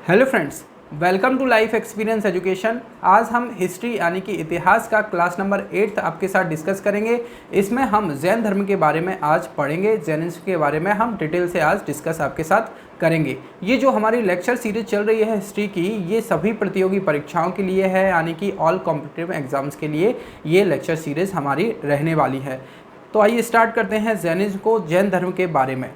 Hello friends, welcome to life experience education. आज हम history यानी कि इतिहास का क्लास नंबर 8 आपके साथ डिस्कस करेंगे। इसमें हम जैन धर्म के बारे में आज पढ़ेंगे। जैनिज्म के बारे में हम डिटेल से आज डिस्कस आपके साथ करेंगे। ये जो हमारी लेक्चर सीरीज चल रही है हिस्ट्री की, ये सभी प्रतियोगी परीक्षाओं के लिए है, यानी कि ऑल कॉम्पिटिटिव एग्जाम्स के लिए ये लेक्चर सीरीज हमारी रहने वाली है। तो आइए स्टार्ट करते हैं जैनिज्म को, जैन धर्म के बारे में।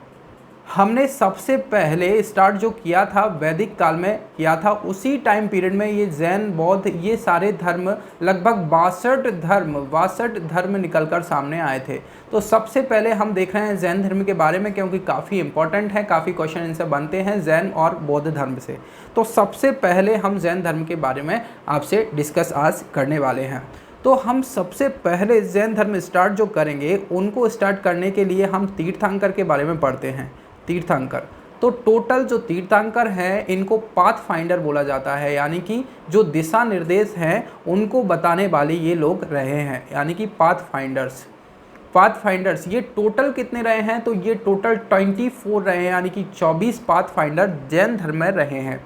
हमने सबसे पहले स्टार्ट जो किया था वैदिक काल में किया था। उसी टाइम पीरियड में ये जैन, बौद्ध, ये सारे धर्म लगभग 62 धर्म निकलकर सामने आए थे। तो सबसे पहले हम देख रहे हैं जैन धर्म के बारे में, क्योंकि काफ़ी इंपॉर्टेंट है, काफ़ी क्वेश्चन इनसे बनते हैं जैन और बौद्ध धर्म से। तो सबसे पहले हम जैन धर्म के बारे में आपसे डिस्कस आज करने वाले हैं। तो हम सबसे पहले जैन धर्म स्टार्ट जो करेंगे, उनको स्टार्ट करने के लिए हम तीर्थंकर के बारे में पढ़ते हैं। तीर्थंकर, तो टोटल जो तीर्थंकर हैं इनको पाथ फाइंडर बोला जाता है, यानी कि जो दिशा निर्देश हैं उनको बताने वाले ये लोग रहे हैं, यानी कि पाथ फाइंडर्स। ये टोटल कितने रहे हैं? तो ये टोटल 24 रहे हैं, यानी कि 24 पाथ फाइंडर जैन धर्म में रहे हैं।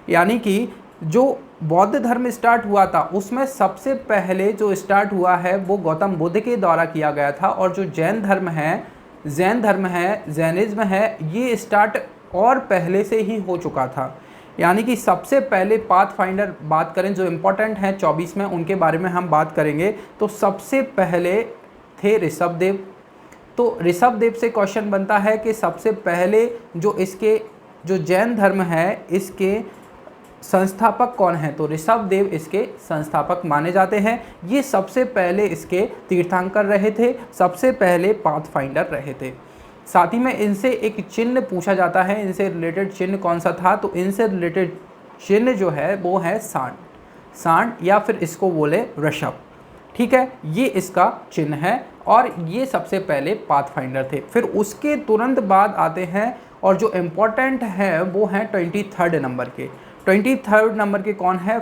यानी कि जो बौद्ध धर्म स्टार्ट हुआ था उसमें सबसे पहले जो स्टार्ट हुआ है वो गौतम बुद्ध के द्वारा किया गया था, और जो जैन धर्म है, जैनिज्म है, ये स्टार्ट और पहले से ही हो चुका था। यानी कि सबसे पहले पाथ फाइंडर बात करें जो इम्पोर्टेंट हैं 24 में, उनके बारे में हम बात करेंगे। तो सबसे पहले थे ऋषभदेव। तो ऋषभदेव से क्वेश्चन बनता है कि सबसे पहले जो जैन धर्म है इसके संस्थापक कौन है? तो ऋषभदेव इसके संस्थापक माने जाते हैं। ये सबसे पहले इसके तीर्थंकर रहे थे, सबसे पहले पाथ फाइंडर रहे थे। साथ ही में इनसे एक चिन्ह पूछा जाता है, इनसे रिलेटेड चिन्ह कौन सा था? तो इनसे रिलेटेड चिन्ह जो है वो है सांड, या फिर इसको बोले वृषभ। ठीक है, ये इसका चिन्ह है, और ये सबसे पहले पाथ फाइंडर थे। फिर उसके तुरंत बाद आते हैं, और जो इम्पोर्टेंट है वो हैं 23rd नंबर के। 23rd नंबर के कौन है?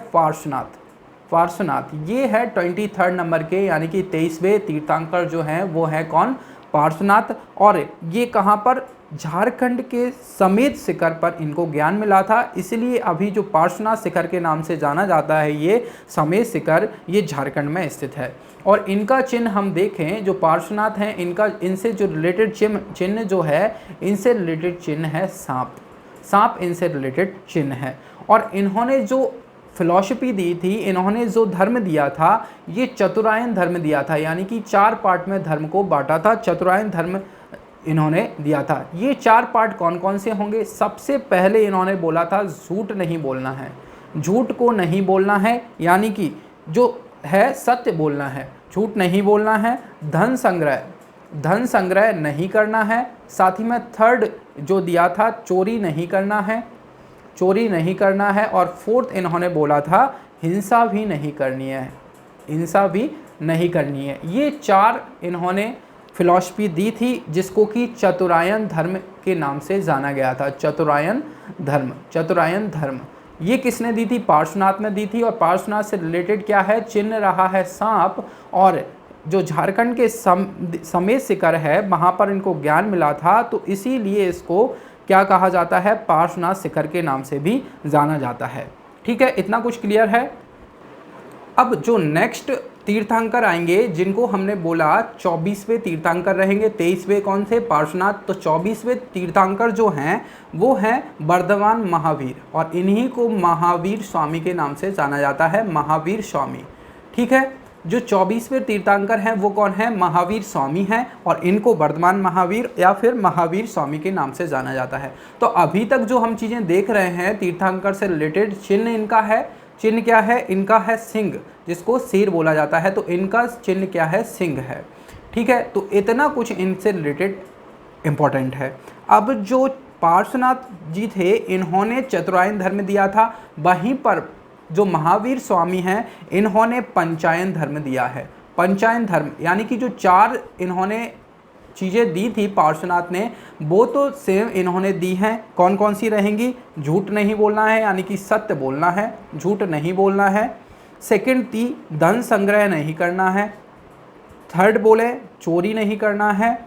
पार्श्वनाथ। ये है 23rd नंबर के, यानी कि 23वें तीर्थंकर जो हैं वो है कौन? पार्श्वनाथ। और ये कहाँ पर? झारखंड के समेत शिखर पर इनको ज्ञान मिला था, इसलिए अभी जो पार्श्वनाथ शिखर के नाम से जाना जाता है, ये समेत शिखर ये झारखंड में स्थित है। और इनका चिन्ह हम देखें, जो पार्श्वनाथ हैं इनसे जो रिलेटेड चिन्ह जो है, इनसे रिलेटेड चिन्ह है सांप इनसे रिलेटेड चिन्ह है। और इन्होंने जो फिलॉसफी दी थी, इन्होंने जो धर्म दिया था, ये चतुरायन धर्म दिया था, यानी कि 4 पार्ट में धर्म को बांटा था। चतुरायन धर्म इन्होंने दिया था। ये 4 पार्ट कौन कौन से होंगे? सबसे पहले इन्होंने बोला था झूठ नहीं बोलना है, झूठ को नहीं बोलना है, यानी कि जो है सत्य बोलना है, झूठ नहीं बोलना है। धन संग्रह नहीं करना है। साथ ही में थर्ड जो दिया था, चोरी नहीं करना है। और फोर्थ इन्होंने बोला था हिंसा भी नहीं करनी है। ये 4 इन्होंने फिलॉसफी दी थी, जिसको कि चतुरायन धर्म के नाम से जाना गया था। चतुरायन धर्म ये किसने दी थी? पार्श्वनाथ ने दी थी। और पार्श्वनाथ से रिलेटेड क्या है? चिन्ह रहा है सांप। और जो झारखंड के समेत शिखर है, वहाँ पर इनको ज्ञान मिला था, तो इसीलिए इसको क्या कहा जाता है? पार्श्वनाथ शिखर के नाम से भी जाना जाता है। ठीक है, इतना कुछ क्लियर है। अब जो नेक्स्ट तीर्थंकर आएंगे, जिनको हमने बोला 24वें तीर्थंकर रहेंगे, 23वें कौन थे? पार्श्वनाथ। तो 24वें तीर्थंकर जो हैं वो हैं वर्धमान महावीर, और इन्हीं को महावीर स्वामी के नाम से जाना जाता है, महावीर स्वामी। ठीक है, जो 24वें तीर्थंकर हैं वो कौन है? महावीर स्वामी हैं, और इनको वर्धमान महावीर या फिर महावीर स्वामी के नाम से जाना जाता है। तो अभी तक जो हम चीज़ें देख रहे हैं तीर्थंकर से रिलेटेड, चिन्ह क्या है? इनका है सिंह, जिसको शेर बोला जाता है, तो इनका चिन्ह क्या है? सिंह है। ठीक है, तो इतना कुछ इनसे रिलेटेड इम्पोर्टेंट है। अब जो पार्श्वनाथ जी थे, इन्होंने चतुरायन धर्म दिया था, वहीं पर जो महावीर स्वामी हैं इन्होंने पंचायन धर्म दिया है। पंचायन धर्म यानी कि जो 4 इन्होंने चीज़ें दी थी पार्श्वनाथ ने, वो तो सेम इन्होंने दी हैं। कौन कौन सी रहेंगी? झूठ नहीं बोलना है, यानी कि सत्य बोलना है, झूठ नहीं बोलना है। सेकंड थी धन संग्रह नहीं करना है। थर्ड बोले चोरी नहीं करना है,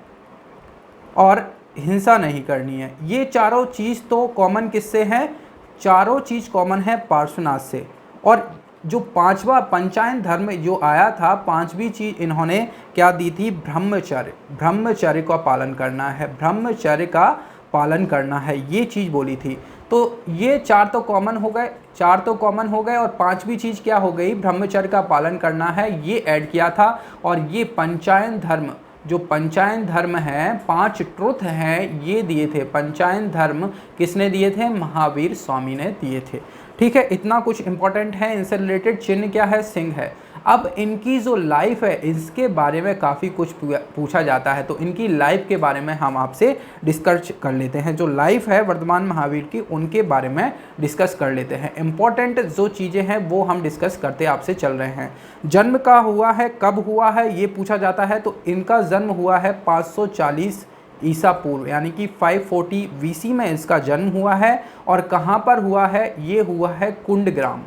और हिंसा नहीं करनी है। ये चारों चीज़ तो कॉमन किससे हैं? चारों चीज़ कॉमन है पार्श्वनाथ से। और जो पांचवा पंचायन धर्म जो आया था, पांचवी चीज़ इन्होंने क्या दी थी? ब्रह्मचर्य। ब्रह्मचर्य का पालन करना है, ब्रह्मचर्य का पालन करना है, ये चीज़ बोली थी। तो ये चार तो कॉमन हो गए, चार तो कॉमन हो गए, और पांचवी चीज़ क्या हो गई? ब्रह्मचर्य का पालन करना है, ये ऐड किया था। और ये पंचायन धर्म, जो पंचायन धर्म है, 5 ट्रुथ हैं, ये दिए थे। पंचायन धर्म किसने दिए थे? महावीर स्वामी ने दिए थे। ठीक है, इतना कुछ इंपॉर्टेंट है। इनसे रिलेटेड चिन्ह क्या है? सिंह है। अब इनकी जो लाइफ है, इसके बारे में काफ़ी कुछ पूछा जाता है, तो इनकी लाइफ के बारे में हम आपसे डिस्कस कर लेते हैं। जो लाइफ है वर्धमान महावीर की, उनके बारे में डिस्कस कर लेते हैं। इंपॉर्टेंट जो चीज़ें हैं वो हम डिस्कस करते आपसे चल रहे हैं। जन्म का हुआ है, कब हुआ है ये पूछा जाता है, तो इनका जन्म हुआ है 540 ईसा पूर्व, यानी कि 540 वीसी में इसका जन्म हुआ है। और कहाँ पर हुआ है? ये हुआ है कुंडग्राम।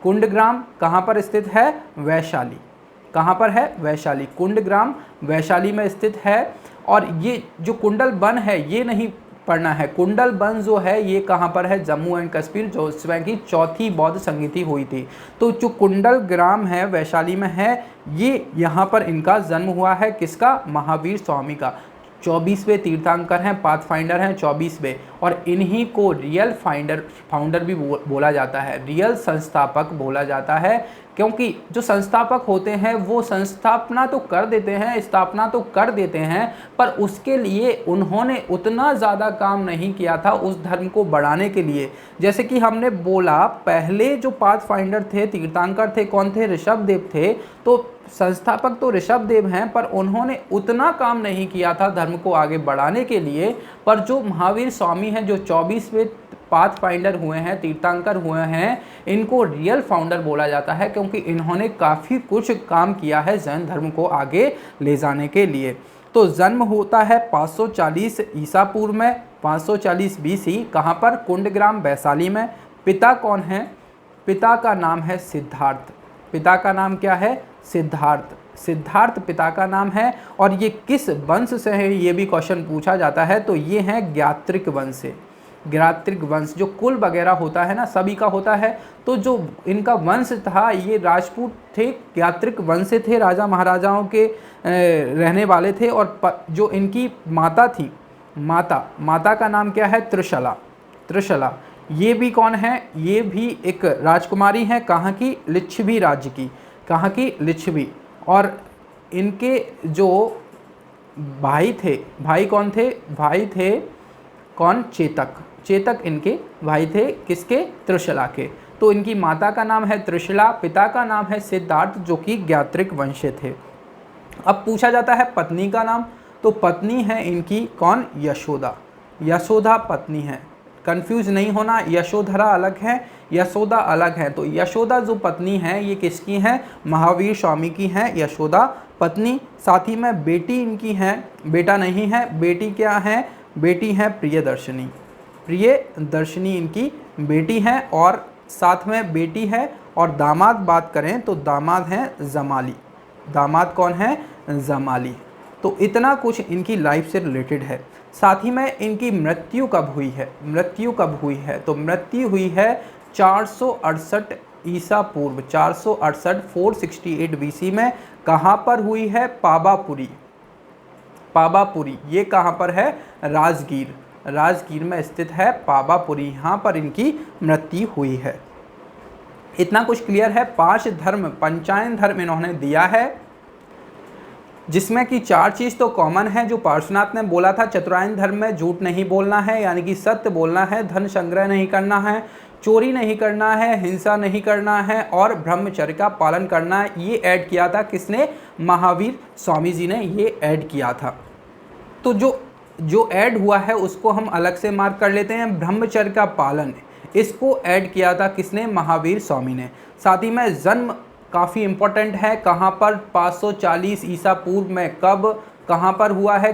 कुंडग्राम कहाँ पर स्थित है? वैशाली। कहाँ पर है? वैशाली। कुंडग्राम वैशाली में स्थित है। और ये जो कुंडल वन है, ये नहीं पढ़ना है। कुंडल वन जो है ये कहाँ पर है? जम्मू एंड कश्मीर, जो इसमें की चौथी बौद्ध संगीति हुई थी। तो जो कुंडल ग्राम है वैशाली में है, ये यहाँ पर इनका जन्म हुआ है। किसका? महावीर स्वामी का। 24वें तीर्थंकर हैं, पाथफाइंडर हैं 24वें। और इन्हीं को रियल फाउंडर भी बोला जाता है, रियल संस्थापक बोला जाता है। क्योंकि जो संस्थापक होते हैं वो स्थापना तो कर देते हैं, पर उसके लिए उन्होंने उतना ज़्यादा काम नहीं किया था उस धर्म को बढ़ाने के लिए। जैसे कि हमने बोला, पहले जो पाथफाइंडर थे, तीर्थंकर थे, कौन थे? ऋषभदेव थे। तो संस्थापक तो ऋषभदेव हैं, पर उन्होंने उतना काम नहीं किया था धर्म को आगे बढ़ाने के लिए। पर जो महावीर स्वामी हैं, जो 24वें पाथफाइंडर हुए हैं, तीर्थंकर हुए हैं, इनको रियल फाउंडर बोला जाता है, क्योंकि इन्होंने काफ़ी कुछ काम किया है जैन धर्म को आगे ले जाने के लिए। तो जन्म होता है 540 ईसा पूर्व में, 540 बीसी। कहाँ पर? कुंडग्राम वैशाली में। पिता कौन है? पिता का नाम है सिद्धार्थ। पिता का नाम क्या है? सिद्धार्थ। सिद्धार्थ पिता का नाम है। और ये किस वंश से है, ये भी क्वेश्चन पूछा जाता है। तो ये हैं ज्ञात्रिक वंश से। ज्ञात्रिक वंश, जो कुल वगैरह होता है ना, सभी का होता है। तो जो इनका वंश था, ये राजपूत थे, ज्ञात्रिक वंश से थे, राजा महाराजाओं के रहने वाले थे। और जो इनकी माता थी, माता का नाम क्या है? त्रिशला। त्रिशला ये भी कौन है? ये भी एक राजकुमारी हैं। कहाँ की? लिच्छवी राज्य की। कहाँ की? लिच्छवी। और इनके जो भाई थे, भाई कौन थे? भाई थे कौन? चेतक। चेतक इनके भाई थे, किसके? त्रिशला के। तो इनकी माता का नाम है त्रिशला, पिता का नाम है सिद्धार्थ, जो कि ज्ञात्रिक वंश थे। अब पूछा जाता है पत्नी का नाम, तो पत्नी है इनकी कौन? यशोदा। यशोदा पत्नी है, कंफ्यूज नहीं होना, यशोधरा अलग है, यशोदा अलग है। तो यशोदा जो पत्नी है, ये किसकी है? महावीर स्वामी की है यशोदा पत्नी। साथ ही में बेटी इनकी है, बेटा नहीं है, बेटी क्या है? बेटी है प्रियदर्शनी। प्रियदर्शनी इनकी बेटी है। और साथ में बेटी है। और दामाद बात करें तो दामाद हैं जमाली। दामाद कौन है? जमाली। तो इतना कुछ इनकी लाइफ से रिलेटेड है। साथ ही में इनकी मृत्यु कब हुई है? मृत्यु कब हुई है? तो मृत्यु हुई है 468 ईसा पूर्व, 468 468 बीसी में। कहाँ पर हुई है? पावापुरी। पावापुरी ये कहाँ पर है? राजगीर। राजगीर में स्थित है पावापुरी, यहाँ पर इनकी मृत्यु हुई है। इतना कुछ क्लियर है। 5 धर्म, पंचायन धर्म इन्होंने दिया है, जिसमें कि 4 चीज़ तो कॉमन है। जो पार्श्वनाथ ने बोला था, चतुरायन धर्म में झूठ नहीं बोलना है, यानी कि सत्य बोलना है, धन संग्रह नहीं करना है, चोरी नहीं करना है, हिंसा नहीं करना है, और ब्रह्मचर्य का पालन करना है। ये ऐड किया था किसने? महावीर स्वामी जी ने ये ऐड किया था। तो जो ऐड हुआ है उसको हम अलग से मार्क कर लेते हैं। ब्रह्मचर्य का पालन, इसको ऐड किया था किसने? महावीर स्वामी ने। साथ ही में जन्म काफ़ी इम्पोर्टेंट है। कहाँ पर? 540 ईसा पूर्व में। कब? कहाँ पर हुआ है?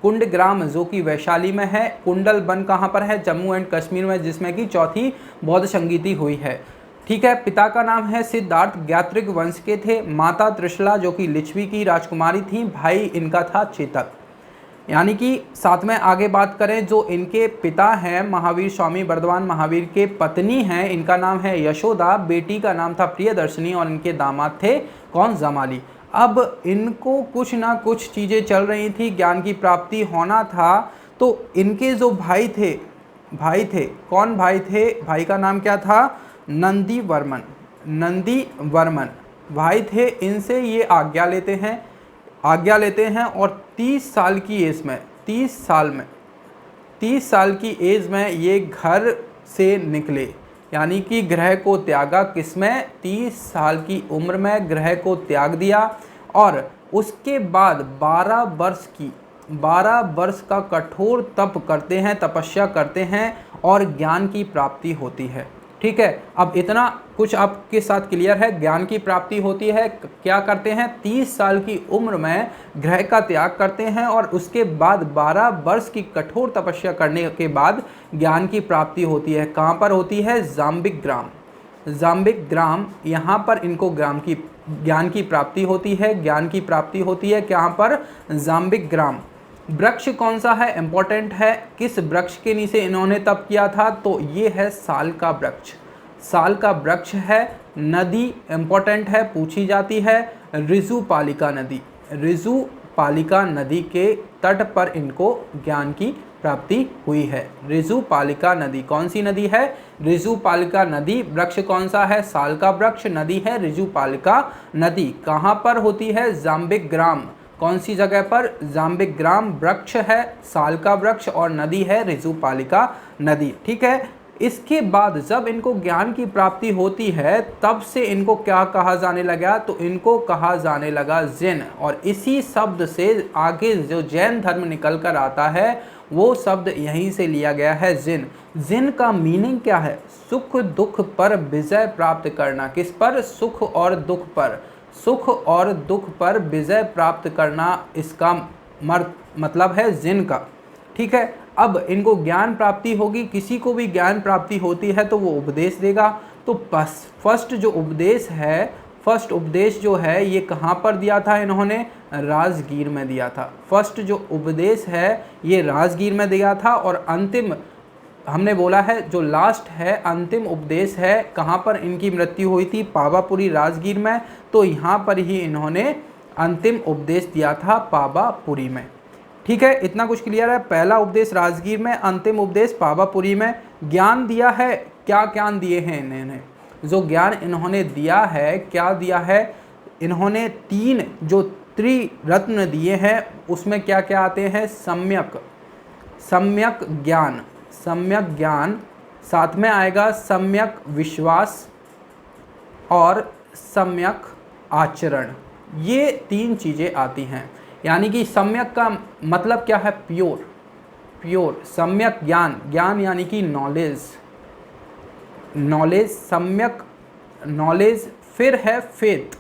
कुंडग्राम जो कि वैशाली में है। कुंडल वन कहाँ पर है? जम्मू एंड कश्मीर में, जिसमें कि चौथी बौद्ध संगीति हुई है। ठीक है। पिता का नाम है सिद्धार्थ, ज्ञात्रिक वंश के थे। माता त्रिशला जो कि लिच्छवी की राजकुमारी थी। भाई इनका था चेतक। यानी कि साथ में आगे बात करें, जो इनके पिता हैं महावीर स्वामी बर्दवान महावीर के पत्नी हैं, इनका नाम है यशोदा, बेटी का नाम था प्रियदर्शनी और इनके दामाद थे कौन, जमाली। अब इनको कुछ ना कुछ चीज़ें चल रही थी, ज्ञान की प्राप्ति होना था, तो इनके जो भाई थे कौन भाई थे, भाई का नाम क्या था, नंदी वर्मन भाई थे। इनसे ये आज्ञा लेते हैं और 30 साल की एज में 30 साल की एज में ये घर से निकले, यानी कि ग्रह को त्यागा। किसमें, 30 साल की उम्र में ग्रह को त्याग दिया और उसके बाद 12 वर्ष का कठोर तप करते हैं, तपस्या करते हैं और ज्ञान की प्राप्ति होती है। ठीक है, अब इतना कुछ आपके साथ क्लियर है। ज्ञान की प्राप्ति होती है, क्या करते हैं, 30 साल की उम्र में ग्रह का त्याग करते हैं और उसके बाद 12 वर्ष की कठोर तपस्या करने के बाद ज्ञान की प्राप्ति होती है। कहाँ पर होती है, जाम्बिक ग्राम, यहाँ पर इनको ज्ञान की प्राप्ति होती है। कहाँ पर, जाम्बिक ग्राम। वृक्ष कौन सा है, इंपॉर्टेंट है, किस वृक्ष के नीचे इन्होंने तप किया था, तो ये है साल का वृक्ष है। नदी इंपॉर्टेंट है, पूछी जाती है, ऋजुपालिका नदी के तट पर इनको ज्ञान की प्राप्ति हुई है। ऋजुपालिका नदी कौन सी नदी है, ऋजुपालिका नदी। वृक्ष कौन सा है, साल का वृक्ष, नदी है ऋजुपालिका नदी। कहाँ पर होती है, जाम्बिक ग्राम। कौन सी जगह पर, जाम्बिक ग्राम। वृक्ष है साल का वृक्ष और नदी है ऋजुपालिका नदी। ठीक है, इसके बाद जब इनको ज्ञान की प्राप्ति होती है तब से इनको क्या कहा जाने लगा, तो इनको कहा जाने लगा जैन। और इसी शब्द से आगे जो जैन धर्म निकल कर आता है वो शब्द यहीं से लिया गया है, जैन। जैन का मीनिंग क्या है, सुख दुख पर विजय प्राप्त करना। किस पर, सुख और दुख पर विजय प्राप्त करना, इसका मतलब है जैन का। ठीक है, अब इनको ज्ञान प्राप्ति होगी, किसी को भी ज्ञान प्राप्ति होती है तो वो उपदेश देगा। तो फर्स्ट उपदेश जो है ये कहाँ पर दिया था, इन्होंने राजगीर में दिया था। फर्स्ट जो उपदेश है ये राजगीर में दिया था और अंतिम हमने बोला है जो लास्ट है, अंतिम उपदेश है, कहाँ पर इनकी मृत्यु हुई थी, पावापुरी राजगीर में। तो यहाँ पर ही इन्होंने अंतिम उपदेश दिया था, पावापुरी में। ठीक है, इतना कुछ क्लियर है। पहला उपदेश राजगीर में, अंतिम उपदेश पावापुरी में। ज्ञान दिया है, क्या ज्ञान दिए हैं इन्होंने, जो ज्ञान इन्होंने दिया है, क्या दिया है इन्होंने, 3 जो त्रिरत्न दिए हैं उसमें क्या क्या आते हैं, सम्यक ज्ञान, साथ में आएगा सम्यक विश्वास और सम्यक आचरण। ये 3 चीज़ें आती हैं। यानी कि सम्यक का मतलब क्या है, प्योर। सम्यक ज्ञान यानी कि नॉलेज, सम्यक नॉलेज। फिर है फेथ,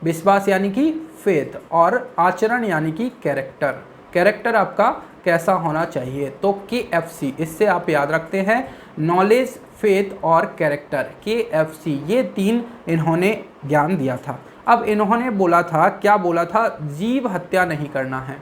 विश्वास यानी कि फेथ, और आचरण यानी कि कैरेक्टर आपका कैसा होना चाहिए। तो KFC, इससे आप याद रखते हैं, नॉलेज, फेथ और कैरेक्टर, KFC, ये 3 इन्होंने ज्ञान दिया था। अब इन्होंने बोला था, क्या बोला था, जीव हत्या नहीं करना है,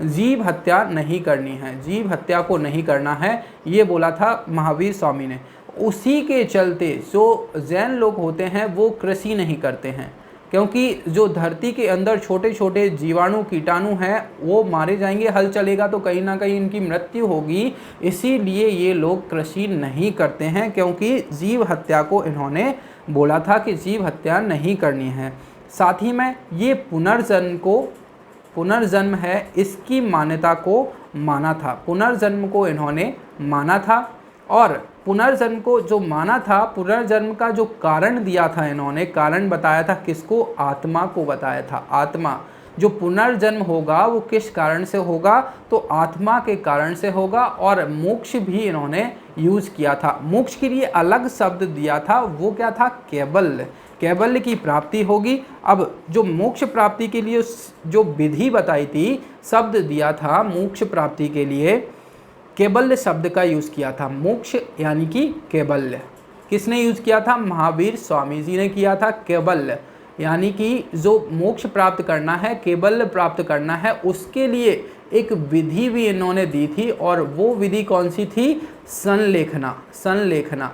जीव हत्या नहीं करनी है, जीव हत्या को नहीं करना है, ये बोला था महावीर स्वामी ने। उसी के चलते जो जैन लोग होते हैं वो कृषि नहीं करते हैं, क्योंकि जो धरती के अंदर छोटे छोटे जीवाणु कीटाणु हैं वो मारे जाएंगे, हल चलेगा तो कहीं ना कहीं इनकी मृत्यु होगी। इसीलिए ये लोग कृषि नहीं करते हैं, क्योंकि जीव हत्या को इन्होंने बोला था कि जीव हत्या नहीं करनी है। साथ ही में ये पुनर्जन्म है, इसकी मान्यता को माना था, पुनर्जन्म को इन्होंने माना था। और पुनर्जन्म को जो माना था, पुनर्जन्म का जो कारण दिया था इन्होंने, कारण बताया था किसको, आत्मा को बताया था। आत्मा, जो पुनर्जन्म होगा वो किस कारण से होगा, तो आत्मा के कारण से होगा। और मोक्ष भी इन्होंने यूज किया था, मोक्ष के लिए अलग शब्द दिया था, वो क्या था, कैवल्य की प्राप्ति होगी। अब जो मोक्ष प्राप्ति के लिए जो विधि बताई थी, शब्द दिया था मोक्ष प्राप्ति के लिए, कैवल्य शब्द का यूज़ किया था। मोक्ष यानी कि कैवल्य, किसने यूज़ किया था, महावीर स्वामी जी ने किया था कैवल्य। यानी कि जो मोक्ष प्राप्त करना है, केवल प्राप्त करना है, उसके लिए एक विधि भी इन्होंने दी थी, और वो विधि कौन सी थी? संलेखना। संलेखना।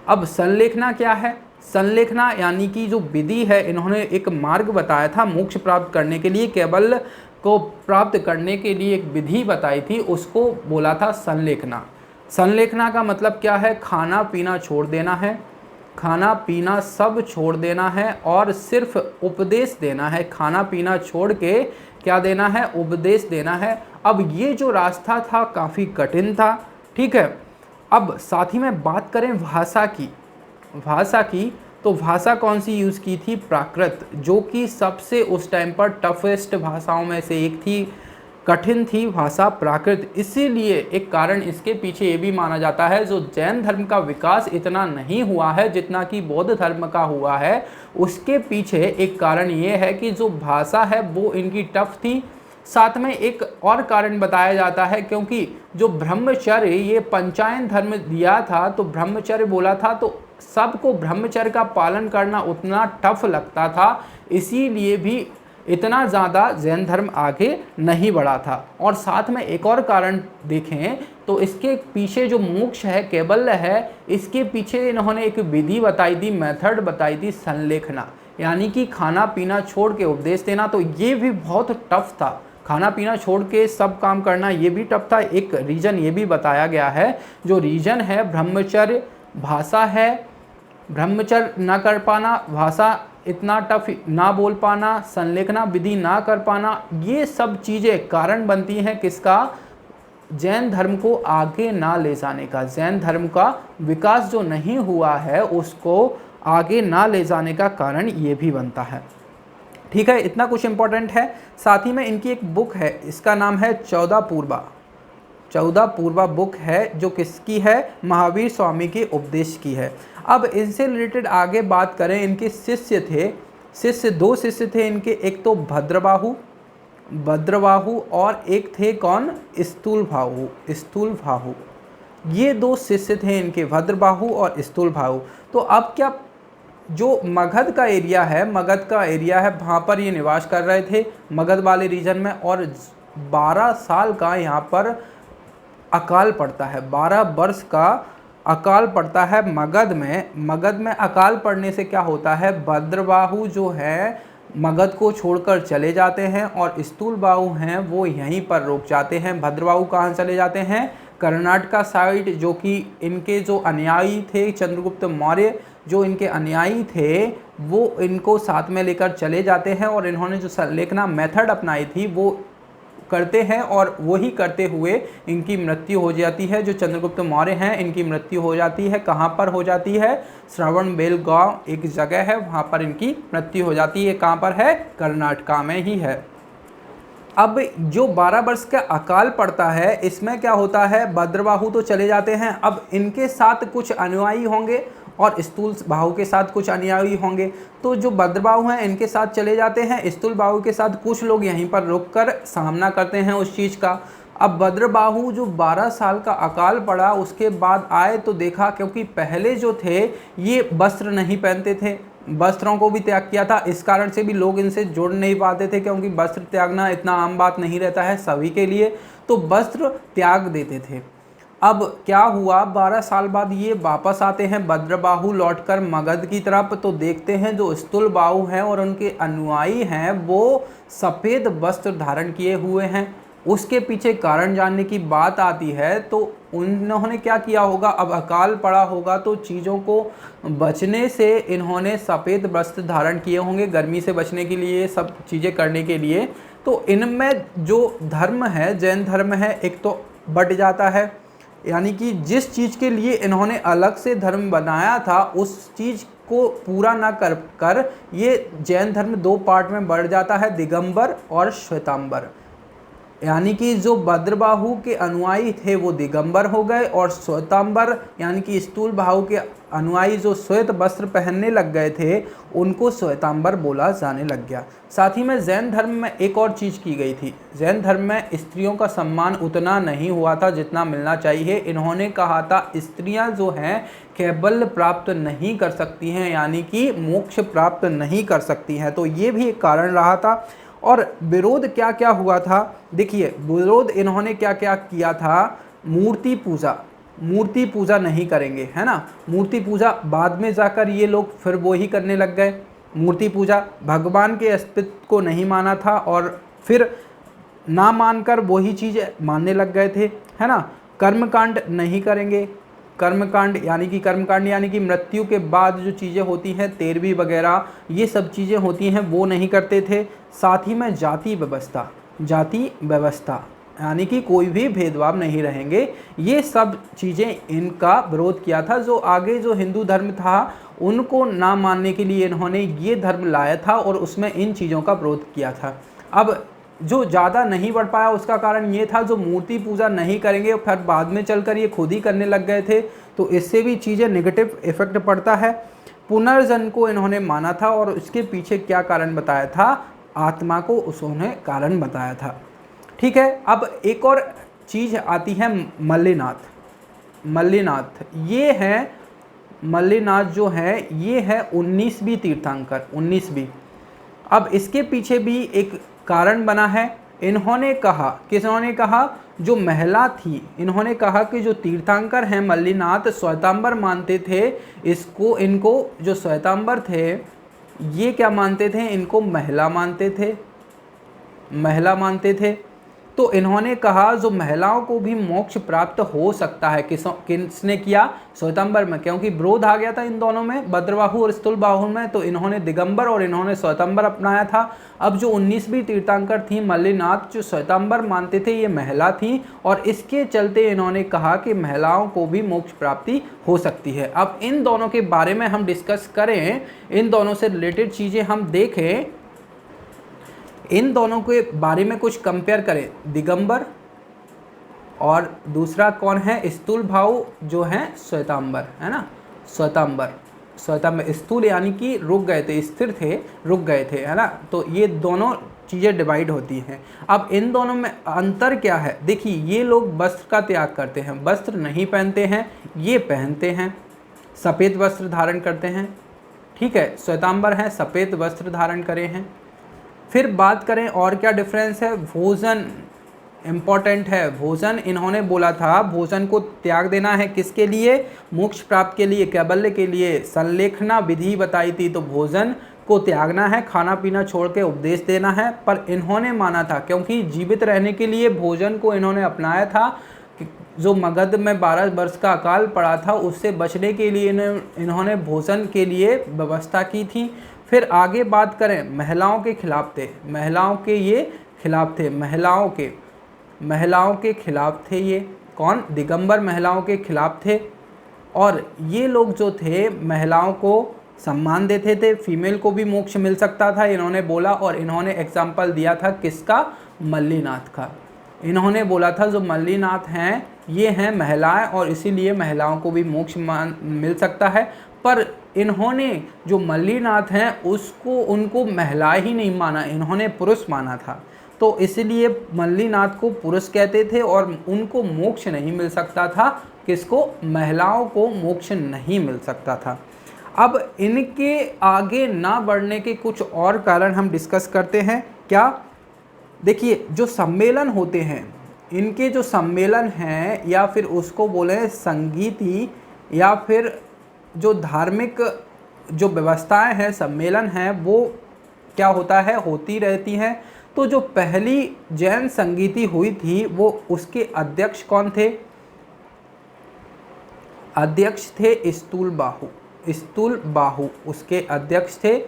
अब संलेखना क्या है? संलेखना यानी कि जो विधि है, इन्होंने एक मार्ग बताया था मोक्ष प्राप्त करने के लिए, केवल को प्राप्त करने के लिए एक विधि बताई थी, उसको बोला था संलेखना। संलेखना का मतलब क्या है? खाना पीना छोड़ देना है, खाना पीना सब छोड़ देना है और सिर्फ उपदेश देना है। खाना पीना छोड़ के क्या देना है? उपदेश देना है। अब ये जो रास्ता था काफ़ी कठिन था, ठीक है। अब साथ ही में बात करें भाषा की, भाषा की तो भाषा कौन सी यूज़ की थी? प्राकृत, जो कि सबसे उस टाइम पर टफेस्ट भाषाओं में से एक थी, कठिन थी भाषा प्राकृत। इसीलिए एक कारण इसके पीछे ये भी माना जाता है, जो जैन धर्म का विकास इतना नहीं हुआ है जितना कि बौद्ध धर्म का हुआ है, उसके पीछे एक कारण ये है कि जो भाषा है वो इनकी टफ थी। साथ में एक और कारण बताया जाता है, क्योंकि जो ब्रह्मचर्य ये पंचायन धर्म दिया था, तो ब्रह्मचर्य बोला था, तो सबको ब्रह्मचर्य का पालन करना उतना टफ लगता था, इसीलिए भी इतना ज़्यादा जैन धर्म आगे नहीं बढ़ा था। और साथ में एक और कारण देखें तो इसके पीछे जो मोक्ष है, केवल्य है, इसके पीछे इन्होंने एक विधि बताई थी, मेथड बताई थी, संलेखना, यानी कि खाना पीना छोड़ के उपदेश देना। तो ये भी बहुत टफ था, खाना पीना छोड़ के सब काम करना, ये भी टफ था। एक रीजन ये भी बताया गया है, जो रीजन है ब्रह्मचर्य, भाषा है, ब्रह्मचर्य ना कर पाना, भाषा इतना टफ ना बोल पाना, संलेखना विधि ना कर पाना, ये सब चीज़ें कारण बनती हैं किसका? जैन धर्म को आगे ना ले जाने का। जैन धर्म का विकास जो नहीं हुआ है उसको आगे ना ले जाने का कारण ये भी बनता है, ठीक है। इतना कुछ इंपॉर्टेंट है। साथ ही में इनकी एक बुक है, इसका नाम है 14 पूर्वा। 14 पूर्वा बुक है, जो किसकी है? महावीर स्वामी के उपदेश की है। अब इनसे रिलेटेड आगे बात करें, इनके शिष्य थे, शिष्य दो शिष्य थे इनके, एक तो भद्रबाहु और एक थे कौन? स्थूलबाहु। ये दो शिष्य थे इनके, भद्रबाहु और स्थूलबाहु। तो अब क्या, जो मगध का एरिया है, वहाँ पर ये निवास कर रहे थे, मगध वाले रीजन में, और 12 साल का यहाँ पर अकाल पड़ता है, 12 वर्ष का अकाल पड़ता है मगध में अकाल पड़ने से क्या होता है? भद्रबाहु जो है मगध को छोड़कर चले जाते हैं, और स्थूलबाहु हैं वो यहीं पर रुक जाते हैं। भद्रबाहु कहाँ चले जाते हैं? कर्नाटका साइड, जो कि इनके जो अनुयायी थे, चंद्रगुप्त मौर्य जो इनके अनुयायी थे, वो इनको साथ में लेकर चले जाते हैं, और इन्होंने जो संलेखना मेथड अपनाई थी वो करते हैं, और वही करते हुए इनकी मृत्यु हो जाती है। जो चंद्रगुप्त मौर्य हैं, इनकी मृत्यु हो जाती है। कहाँ पर हो जाती है? श्रवणबेलगांव एक जगह है, वहाँ पर इनकी मृत्यु हो जाती है। कहाँ पर है? कर्नाटका में ही है। अब जो 12 वर्ष का अकाल पड़ता है, इसमें क्या होता है? भद्रबाहु तो चले जाते हैं, अब इनके साथ कुछ अनुयायी होंगे और स्थूलबाहु के साथ कुछ अनुयायी होंगे। तो जो भद्रबाहु हैं इनके साथ चले जाते हैं, स्थूलबाहु के साथ कुछ लोग यहीं पर रुककर सामना करते हैं उस चीज़ का। अब भद्रबाहु जो 12 साल का अकाल पड़ा, उसके बाद आए तो देखा, क्योंकि पहले जो थे ये वस्त्र नहीं पहनते थे, वस्त्रों को भी त्याग किया था, इस कारण से भी लोग इनसे जुड़ नहीं पाते थे, क्योंकि वस्त्र त्यागना इतना आम बात नहीं रहता है सभी के लिए, तो वस्त्र त्याग देते थे। अब क्या हुआ, 12 साल बाद ये वापस आते हैं भद्रबाहु लौटकर मगध की तरफ, तो देखते हैं जो स्थूलबाहु हैं और उनके अनुयायी हैं वो सफ़ेद वस्त्र धारण किए हुए हैं। उसके पीछे कारण जानने की बात आती है, तो उन्होंने क्या किया होगा, अब अकाल पड़ा होगा तो चीज़ों को बचने से इन्होंने सफ़ेद वस्त्र धारण किए होंगे, गर्मी से बचने के लिए, सब चीज़ें करने के लिए। तो इनमें जो धर्म है, जैन धर्म है, एक तो बट जाता है, यानी कि जिस चीज़ के लिए इन्होंने अलग से धर्म बनाया था उस चीज़ को पूरा ना कर ये जैन धर्म दो पार्ट में बढ़ जाता है, दिगंबर और श्वेतांबर। यानी कि जो भद्रबाहु के अनुयायी थे वो दिगंबर हो गए, और श्वेतांबर यानी कि स्थूल बाहु के अनुयायी जो श्वेत वस्त्र पहनने लग गए थे उनको श्वेतांबर बोला जाने लग गया। साथ ही में जैन धर्म में एक और चीज़ की गई थी। जैन धर्म में स्त्रियों का सम्मान उतना नहीं हुआ था जितना मिलना चाहिए। इन्होंने कहा था स्त्रियां जो हैं कैबल्य प्राप्त नहीं कर सकती हैं, यानी कि मोक्ष प्राप्त नहीं कर सकती हैं। तो ये भी एक कारण रहा था। और विरोध क्या क्या हुआ था, देखिए विरोध इन्होंने क्या क्या किया था। मूर्ति पूजा नहीं करेंगे, है ना। मूर्ति पूजा बाद में जाकर ये लोग फिर वो ही करने लग गए। मूर्ति पूजा भगवान के अस्तित्व को नहीं माना था और फिर ना मानकर वही चीज़ मानने लग गए थे, है ना। कर्मकांड नहीं करेंगे। कर्मकांड यानी कि मृत्यु के बाद जो चीज़ें होती हैं 13वीं वगैरह ये सब चीज़ें होती हैं वो नहीं करते थे। साथ ही में जाति व्यवस्था यानी कि कोई भी भेदभाव नहीं रहेंगे, ये सब चीज़ें इनका विरोध किया था। जो आगे जो हिंदू धर्म था उनको ना मानने के लिए इन्होंने ये धर्म लाया था और उसमें इन चीज़ों का विरोध किया था। अब जो ज़्यादा नहीं बढ़ पाया उसका कारण ये था, जो मूर्ति पूजा नहीं करेंगे फिर बाद में चलकर ये खुद ही करने लग गए थे, तो इससे भी चीज़ें नेगेटिव इफेक्ट पड़ता है। पुनर्जन्म को इन्होंने माना था और इसके पीछे क्या कारण बताया था, आत्मा को उन्होंने कारण बताया था। ठीक है, अब एक और चीज़ आती है मल्लिनाथ। ये है मल्लिनाथ जो है ये है 19वीं तीर्थंकर, 19वीं। अब इसके पीछे भी एक कारण बना है। इन्होंने कहा जो महिला थी, इन्होंने कहा कि जो तीर्थंकर हैं मल्लिनाथ श्वेतांबर मानते थे इनको जो श्वेतांबर थे ये क्या मानते थे, इनको महिला मानते थे। तो इन्होंने कहा जो महिलाओं को भी मोक्ष प्राप्त हो सकता है। किसने किया, श्वेतांबर में, क्योंकि विरोध आ गया था इन दोनों में, भद्रबाहु और स्थूलबाहु में। तो इन्होंने दिगंबर और इन्होंने श्वेतांबर अपनाया था। अब जो 19वीं तीर्थंकर थी मल्लिनाथ, जो श्वेतांबर मानते थे ये महिला थी और इसके चलते इन्होंने कहा कि महिलाओं को भी मोक्ष प्राप्ति हो सकती है। अब इन दोनों के बारे में हम डिस्कस करें, इन दोनों से रिलेटेड चीज़ें हम देखें, इन दोनों के बारे में कुछ कंपेयर करें। दिगंबर और दूसरा कौन है, स्थूल भाव जो है श्वेतांबर, है ना। श्वेतांबर स्थूल यानी कि रुक गए थे, स्थिर थे, रुक गए थे, है ना। तो ये दोनों चीज़ें डिवाइड होती हैं। अब इन दोनों में अंतर क्या है, देखिए ये लोग वस्त्र का त्याग करते हैं, वस्त्र नहीं पहनते हैं, ये पहनते हैं, सफ़ेद वस्त्र धारण करते हैं। ठीक है, श्वेतांबर हैं, सफ़ेद वस्त्र धारण करे हैं। फिर बात करें और क्या डिफरेंस है, भोजन इम्पॉर्टेंट है। भोजन इन्होंने बोला था भोजन को त्याग देना है, किसके लिए, मोक्ष प्राप्त के लिए, कैबल्य के लिए। संलेखना विधि बताई थी, तो भोजन को त्यागना है, खाना पीना छोड़ के उपदेश देना है। पर इन्होंने माना था क्योंकि जीवित रहने के लिए भोजन को इन्होंने अपनाया था। जो मगध में 12 वर्ष का अकाल पड़ा था उससे बचने के लिए इन्होंने भोजन के लिए व्यवस्था की थी। फिर आगे बात करें, महिलाओं के खिलाफ थे, महिलाओं के खिलाफ थे ये कौन, दिगंबर महिलाओं के खिलाफ थे। और ये लोग जो थे महिलाओं को सम्मान देते थे, फीमेल को भी मोक्ष मिल सकता था इन्होंने बोला। और इन्होंने एग्जाम्पल दिया था किसका, मल्लिनाथ का। इन्होंने बोला था जो मल्लिनाथ हैं ये हैं महिलाएं और इसीलिए महिलाओं को भी मोक्ष मिल सकता है। पर इन्होंने जो मल्लिनाथ हैं उनको महिला ही नहीं माना, इन्होंने पुरुष माना था। तो इसलिए मल्लिनाथ को पुरुष कहते थे और उनको मोक्ष नहीं मिल सकता था। किसको, महिलाओं को मोक्ष नहीं मिल सकता था। अब इनके आगे ना बढ़ने के कुछ और कारण हम डिस्कस करते हैं। क्या, देखिए जो सम्मेलन होते हैं, इनके जो सम्मेलन हैं या फिर उसको बोले संगीति या फिर जो धार्मिक जो व्यवस्थाएं हैं, सम्मेलन हैं, वो क्या होता है, होती रहती हैं। तो जो पहली जैन संगीति हुई थी वो उसके अध्यक्ष कौन थे, अध्यक्ष थे स्थूल बाहु उसके अध्यक्ष थे।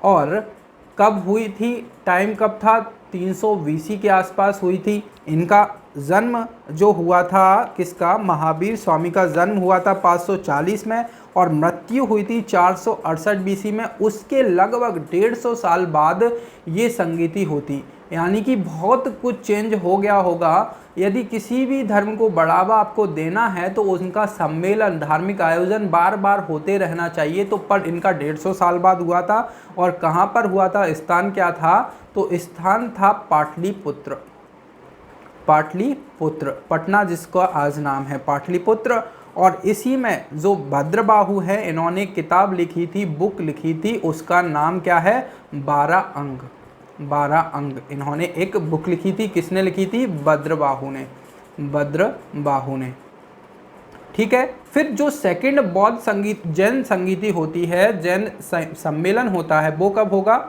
और कब हुई थी, टाइम कब था, 300 BC के आसपास हुई थी। इनका जन्म जो हुआ था किसका, महावीर स्वामी का जन्म हुआ था 540 में और मृत्यु हुई थी 468 BC में। उसके लगभग 150 साल बाद ये संगीति होती। यानी कि बहुत कुछ चेंज हो गया होगा। यदि किसी भी धर्म को बढ़ावा आपको देना है तो उनका सम्मेलन, धार्मिक आयोजन बार बार होते रहना चाहिए। तो पर इनका 150 साल बाद हुआ था। और कहाँ पर हुआ था, स्थान क्या था, तो स्थान था पाटलिपुत्र। पाटलिपुत्र, पटना जिसका आज नाम है पाटलिपुत्र। और इसी में जो भद्रबाहु है, इन्होंने किताब लिखी थी, बुक लिखी थी, उसका नाम क्या है, 12 अंग। 12 अंग इन्होंने एक बुक लिखी थी। किसने लिखी थी, भद्रबाहु ने, भद्रबाहु ने। ठीक है। फिर जो सेकंड बौद्ध संगीत, जैन संगीति होती है, जैन सम्मेलन होता है, वो कब होगा,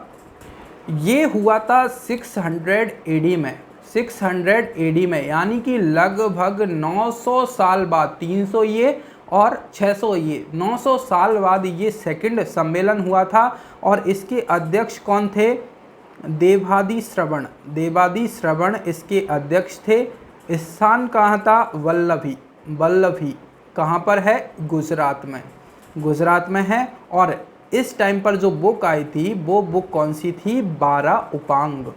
ये हुआ था 600 एडी में। 600 एडी में, यानी कि लगभग 900 साल बाद, 300 ये और 600 ये, 900 साल बाद ये सेकंड सम्मेलन हुआ था। और इसके अध्यक्ष कौन थे, देवादि श्रवण। देवादि श्रवण इसके अध्यक्ष थे। स्थान कहाँ था, वल्लभी। वल्लभी कहाँ पर है, गुजरात में, गुजरात में है। और इस टाइम पर जो बुक आई थी वो बुक कौन सी थी, 12 उपांग।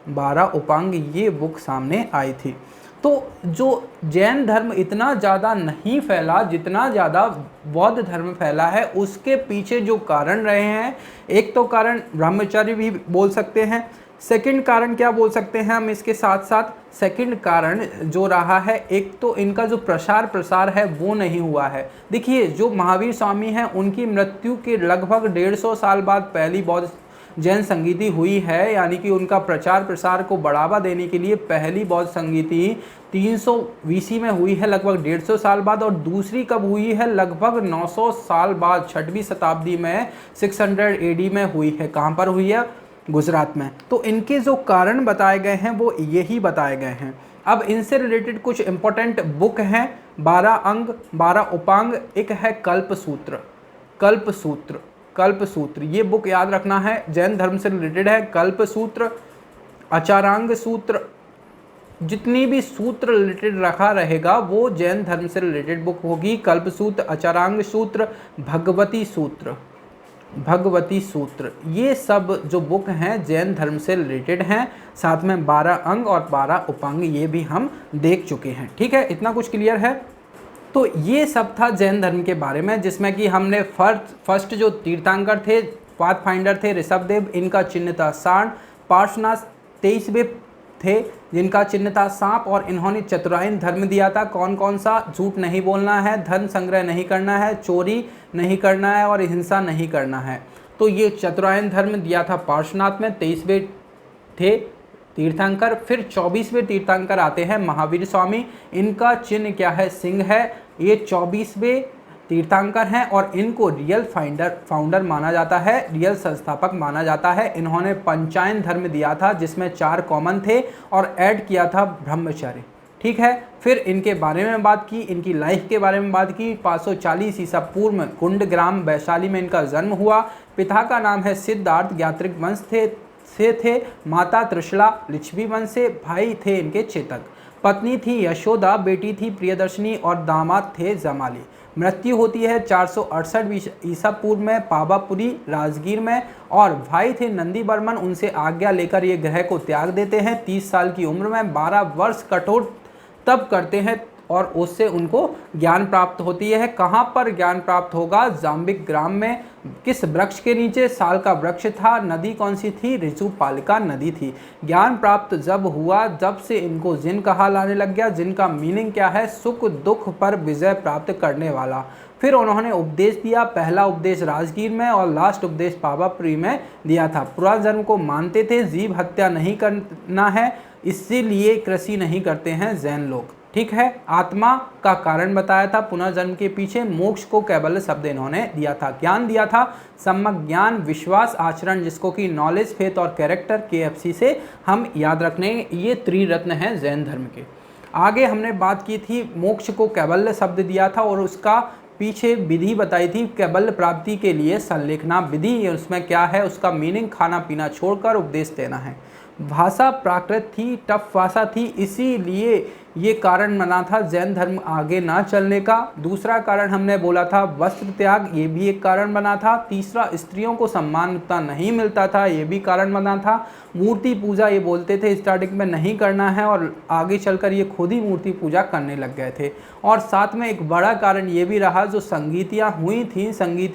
12 उपांग ये बुक सामने आई थी। तो जो जैन धर्म इतना ज़्यादा नहीं फैला जितना ज़्यादा बौद्ध धर्म फैला है, उसके पीछे जो कारण रहे हैं, एक तो कारण ब्रह्मचर्य भी बोल सकते हैं। सेकंड कारण क्या बोल सकते हैं हम इसके साथ साथ, सेकंड कारण जो रहा है, एक तो इनका जो प्रसार प्रसार है वो नहीं हुआ है। देखिए जो महावीर स्वामी हैं, उनकी मृत्यु के लगभग 150 साल बाद पहली बौद्ध जैन संगीति हुई है। यानी कि उनका प्रचार प्रसार को बढ़ावा देने के लिए पहली बौद्ध संगीति 300 वीसी में हुई है, लगभग 150 साल बाद। और दूसरी कब हुई है, लगभग 900 साल बाद, 6वीं शताब्दी में, 600 एडी में हुई है। कहाँ पर हुई है, गुजरात में। तो इनके जो कारण बताए गए हैं वो यही बताए गए हैं। अब इनसे रिलेटेड कुछ इंपॉर्टेंट बुक हैं, 12 अंग, 12 उपांग। एक है कल्पसूत्र। कल्पसूत्र, कल्पसूत्र ये बुक याद रखना है, जैन धर्म से रिलेटेड है। कल्पसूत्र, अचारांग सूत्र, जितनी भी सूत्र रिलेटेड रखा रहेगा वो जैन धर्म से रिलेटेड बुक होगी। कल्पसूत्र, अचारांग सूत्र, भगवती सूत्र, भगवती सूत्र, ये सब जो बुक हैं जैन धर्म से रिलेटेड हैं। साथ में 12 अंग और 12 उपांग ये भी हम देख चुके हैं। ठीक है, इतना कुछ क्लियर है। तो ये सब था जैन धर्म के बारे में, जिसमें कि हमने फर्स्ट जो तीर्थंकर थे, पाथफाइंडर थे ऋषभदेव, इनका चिन्ह था सांड। पार्श्वनाथ 23वें थे जिनका चिन्ह था सांप। और इन्होंने चतुरायन धर्म दिया था। कौन कौन सा, झूठ नहीं बोलना है, धन संग्रह नहीं करना है, चोरी नहीं करना है और हिंसा नहीं करना है। तो ये चतुरायन धर्म दिया था पार्श्वनाथ में। 23वें थे तीर्थंकर। फिर 24वें तीर्थंकर आते हैं महावीर स्वामी। इनका चिन्ह क्या है, सिंह है। ये 24वें तीर्थंकर हैं और इनको रियल फाउंडर माना जाता है, रियल संस्थापक माना जाता है। इन्होंने पंचायन धर्म दिया था जिसमें 4 कॉमन थे और ऐड किया था ब्रह्मचर्य। ठीक है। फिर इनके बारे में बात की, इनकी लाइफ के बारे में बात की। 540 ईसा पूर्व में कुंडग्राम वैशाली में इनका जन्म हुआ। पिता का नाम है सिद्धार्थ, ज्ञात्रिक वंश थे। माता त्रिशला लिच्छवी वंश से। भाई थे इनके चेतक। पत्नी थी यशोदा, बेटी थी प्रियदर्शनी और दामाद थे जमाली। मृत्यु होती है 468 ईसा पूर्व में पावापुरी राजगीर में। और भाई थे नंदी बर्मन, उनसे आज्ञा लेकर ये ग्रह को त्याग देते हैं 30 साल की उम्र में। 12 वर्ष कठोर तप करते हैं और उससे उनको ज्ञान प्राप्त होती है। कहाँ पर ज्ञान प्राप्त होगा, जाम्बिक ग्राम में। किस वृक्ष के नीचे, साल का वृक्ष था। नदी कौन सी थी, ऋजुपालिका नदी थी। ज्ञान प्राप्त जब हुआ, जब से इनको जिन कहा लाने लग गया, जिनका मीनिंग क्या है, सुख दुख पर विजय प्राप्त करने वाला। फिर उन्होंने उपदेश दिया। पहला उपदेश राजगीर में और लास्ट उपदेश पावापुरी में दिया था। पुराजन्म को मानते थे, जीव हत्या नहीं करना है, इसीलिए कृषि नहीं करते हैं जैन लोग। ठीक है। आत्मा का कारण बताया था पुनर्जन्म के पीछे। मोक्ष को कैवल्य शब्द इन्होंने दिया था। ज्ञान दिया था सम्यक ज्ञान, विश्वास, आचरण, जिसको कि नॉलेज, फेथ और कैरेक्टर KFC से हम याद रखने। ये त्रिरत्न हैं जैन धर्म के। आगे हमने बात की थी, मोक्ष को कैवल्य शब्द दिया था और उसका पीछे विधि बताई थी। कैवल्य प्राप्ति के लिए संलेखना विधि, उसमें क्या है, उसका मीनिंग खाना पीना छोड़कर उपदेश देना है। भाषा प्राकृत थी, टफ भाषा थी, इसीलिए ये कारण बना था जैन धर्म आगे ना चलने का। दूसरा कारण हमने बोला था वस्त्र त्याग, ये भी एक कारण बना था। तीसरा, स्त्रियों को सम्मान उतना नहीं मिलता था, ये भी कारण बना था। मूर्ति पूजा ये बोलते थे स्टार्टिंग में नहीं करना है, और आगे चलकर ये खुद ही मूर्ति पूजा करने लग गए थे। और साथ में एक बड़ा कारण ये भी रहा, जो संगीति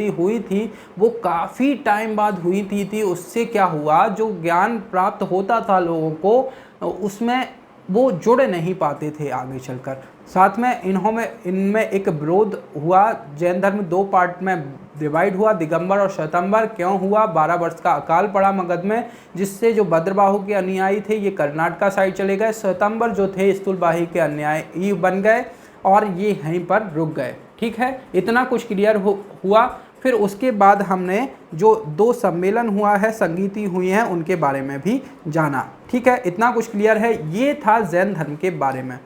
हुई थी वो काफ़ी टाइम बाद हुई थी। उससे क्या हुआ, जो ज्ञान प्राप्त होता था लोगों को, उसमें वो जुड़ नहीं पाते थे आगे चलकर। साथ में इनमें एक विरोध हुआ, जैन धर्म 2 पार्ट में डिवाइड हुआ, दिगंबर और श्वेतांबर। क्यों हुआ, 12 वर्ष का अकाल पड़ा मगध में, जिससे जो भद्रबाहु के अनुयायी थे ये कर्नाटका साइड चले गए। श्वेतांबर जो थे स्थूलबाही के अनुयायी बन गए और ये यहीं पर रुक गए। ठीक है, इतना कुछ क्लियर हुआ। फिर उसके बाद हमने जो 2 सम्मेलन हुआ है, संगीति हुई हैं, उनके बारे में भी जाना। ठीक है, इतना कुछ क्लियर है। ये था जैन धर्म के बारे में।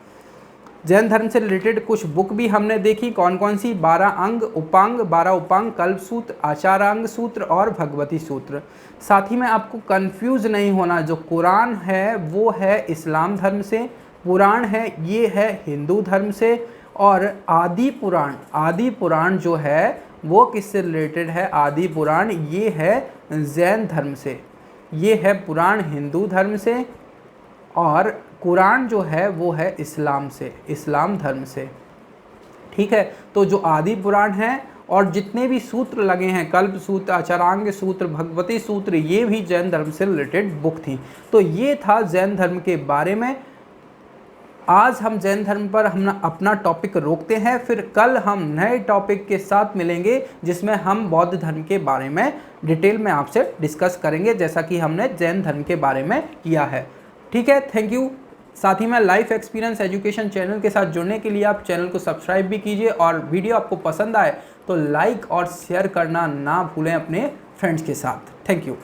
जैन धर्म से रिलेटेड कुछ बुक भी हमने देखी, कौन कौन सी, 12 उपांग, कल्पसूत्र, आचारांग सूत्र और भगवती सूत्र। साथ ही में आपको कंफ्यूज नहीं होना, जो कुरान है वो है इस्लाम धर्म से, पुराण है ये है हिंदू धर्म से, और आदि पुराण जो है वो किससे रिलेटेड है, आदि पुराण ये है जैन धर्म से, ये है पुराण हिंदू धर्म से, और कुरान जो है वो है इस्लाम धर्म से। ठीक है, तो जो आदि पुराण है और जितने भी सूत्र लगे हैं, कल्प सूत्र, आचारांग सूत्र, भगवती सूत्र, ये भी जैन धर्म से रिलेटेड बुक थी। तो ये था जैन धर्म के बारे में। आज हम जैन धर्म पर हम अपना टॉपिक रोकते हैं, फिर कल हम नए टॉपिक के साथ मिलेंगे जिसमें हम बौद्ध धर्म के बारे में डिटेल में आपसे डिस्कस करेंगे, जैसा कि हमने जैन धर्म के बारे में किया है। ठीक है, थैंक यू। साथ ही में लाइफ एक्सपीरियंस एजुकेशन चैनल के साथ जुड़ने के लिए आप चैनल को सब्सक्राइब भी कीजिए, और वीडियो आपको पसंद आए तो लाइक और शेयर करना ना भूलें अपने फ्रेंड्स के साथ। Thank you.